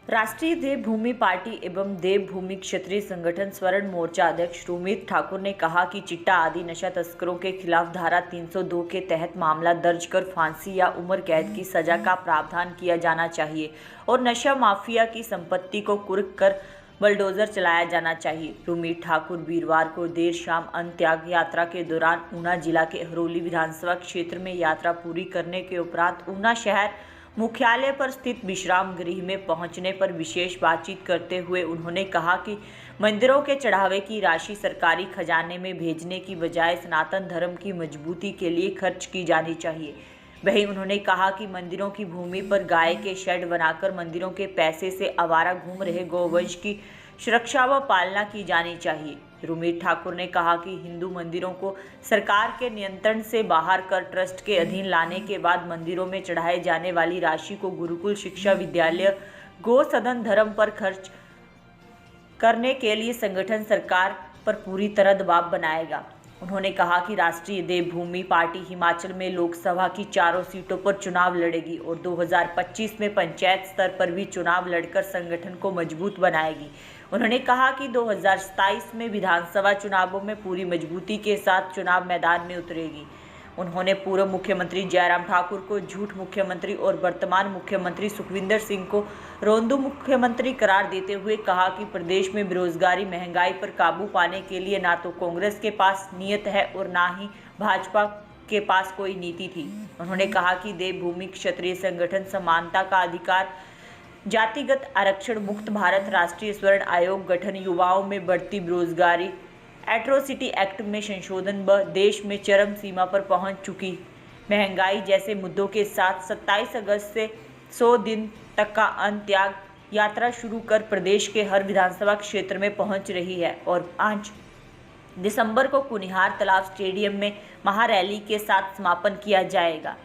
राष्ट्रीय देवभूमि पार्टी एवं देवभूमि क्षत्रिय संगठन स्वर्ण मोर्चा अध्यक्ष रुमित ठाकुर ने कहा कि चिट्टा आदि नशा तस्करों के खिलाफ धारा 302 के तहत मामला दर्ज कर फांसी या उम्र कैद की सजा का प्रावधान किया जाना चाहिए और नशा माफिया की संपत्ति को कुर्क कर बलडोजर चलाया जाना चाहिए। रुमित ठाकुर वीरवार को देर शाम अंत्ययाग यात्रा के दौरान ऊना जिला के हरोली विधानसभा क्षेत्र में यात्रा पूरी करने के उपरांत ऊना शहर मुख्यालय पर स्थित विश्राम गृह में पहुंचने पर विशेष बातचीत करते हुए उन्होंने कहा कि मंदिरों के चढ़ावे की राशि सरकारी खजाने में भेजने की बजाय सनातन धर्म की मजबूती के लिए खर्च की जानी चाहिए। वहीं उन्होंने कहा कि मंदिरों की भूमि पर गाय के शेड बनाकर मंदिरों के पैसे से आवारा घूम रहे गौवंश की सुरक्षा व पालना की जानी चाहिए। रुमित ठाकुर ने कहा कि हिंदू मंदिरों को सरकार के नियंत्रण से बाहर कर ट्रस्ट के अधीन लाने के बाद मंदिरों में चढ़ाए जाने वाली राशि को गुरुकुल शिक्षा विद्यालय गौ सदन धर्म पर खर्च करने के लिए संगठन सरकार पर पूरी तरह दबाव बनाएगा। उन्होंने कहा कि राष्ट्रीय देवभूमि पार्टी हिमाचल में लोकसभा की 4 सीटों पर चुनाव लड़ेगी और 2025 में पंचायत स्तर पर भी चुनाव लड़कर संगठन को मजबूत बनाएगी। उन्होंने कहा कि 2027 में विधानसभा चुनावों में पूरी मजबूती के साथ चुनाव मैदान में उतरेगी। उन्होंने पूर्व मुख्यमंत्री जयराम ठाकुर को झूठ मुख्यमंत्री और वर्तमान मुख्यमंत्री सुखविंदर सिंह को रोंदू मुख्यमंत्री करार देते हुए कहा कि प्रदेश में बेरोजगारी महंगाई पर काबू पाने के लिए ना तो कांग्रेस के पास नीयत है और ना ही भाजपा के पास कोई नीति थी। उन्होंने कहा कि देवभूमि क्षत्रिय संगठन समानता का अधिकार, जातिगत आरक्षण मुक्त भारत, राष्ट्रीय स्वर्ण आयोग गठन, युवाओं में बढ़ती बेरोजगारी, एट्रोसिटी एक्ट में संशोधन व देश में चरम सीमा पर पहुंच चुकी महंगाई जैसे मुद्दों के साथ 27 अगस्त से 100 दिन तक का अंत्ययाग यात्रा शुरू कर प्रदेश के हर विधानसभा क्षेत्र में पहुंच रही है और 5 दिसंबर को कुनिहार तालाब स्टेडियम में महारैली के साथ समापन किया जाएगा।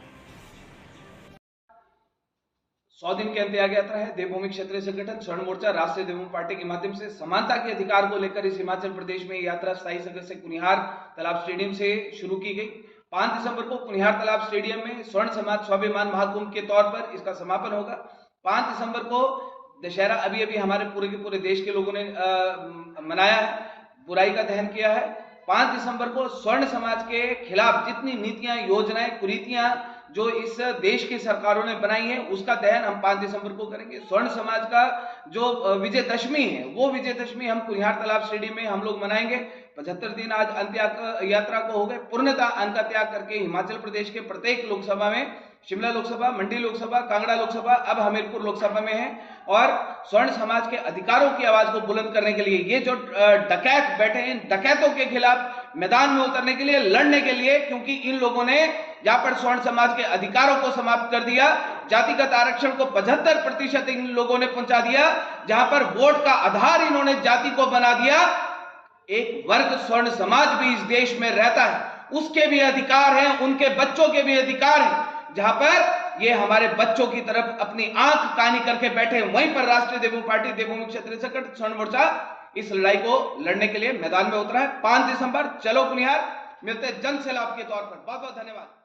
100 दिन की अंत्ययाग यात्रा है। देवभूमि क्षत्रिय संगठन स्वर्ण मोर्चा राष्ट्रीय देवभूमि पार्टी के माध्यम से समानता के अधिकार को लेकर इस हिमाचल प्रदेश में यात्रा 27 अगस्त से कुनिहार तालाब स्टेडियम से शुरू की गई। 5 दिसंबर को कुनिहार तालाब स्टेडियम में स्वर्ण समाज स्वाभिमान महाकुंभ के तौर पर इसका समापन होगा। 5 दिसंबर को दशहरा अभी हमारे पूरे के पूरे देश के लोगों ने मनाया है, बुराई का दहन किया है। 5 दिसंबर को स्वर्ण समाज के खिलाफ जितनी नीतियां, योजनाएं, कुरीतियां जो इस देश की सरकारों ने बनाई है उसका दहन हम 5 दिसंबर को करेंगे। स्वर्ण समाज का जो विजयदशमी है वो विजयदशमी हम कुनिहार तालाब स्टेडियम में हम लोग मनाएंगे। 75 दिन आज अंत्ययाग यात्रा को हो गए। पूर्णतः अंत त्याग करके हिमाचल प्रदेश के प्रत्येक लोकसभा में, शिमला लोकसभा, मंडी लोकसभा, कांगड़ा लोकसभा, अब हमीरपुर लोकसभा में है और स्वर्ण समाज के अधिकारों की आवाज को बुलंद करने के लिए ये जो डकैत बैठे हैं, डकैतों के खिलाफ मैदान में उतरने के लिए, लड़ने के लिए, क्योंकि इन लोगों ने जहां पर स्वर्ण समाज के अधिकारों को समाप्त कर दिया, जातिगत आरक्षण को 75% इन लोगों ने पहुंचा दिया, जहां पर वोट का आधार इन्होंने जाति को बना दिया। एक वर्ग स्वर्ण समाज भी इस देश में रहता है, उसके भी अधिकार हैं, उनके बच्चों के भी अधिकार हैं। जहां पर ये हमारे बच्चों की तरफ अपनी आंख कानी करके बैठे, वहीं पर राष्ट्रीय देवभूमि पार्टी देवभूमि क्षत्रिय संगठन स्वर्ण मोर्चा इस लड़ाई को लड़ने के लिए मैदान में उतरा है। 5 दिसंबर चलो कुनिहार, मिलते जन सैलाब के तौर पर। बहुत बहुत धन्यवाद।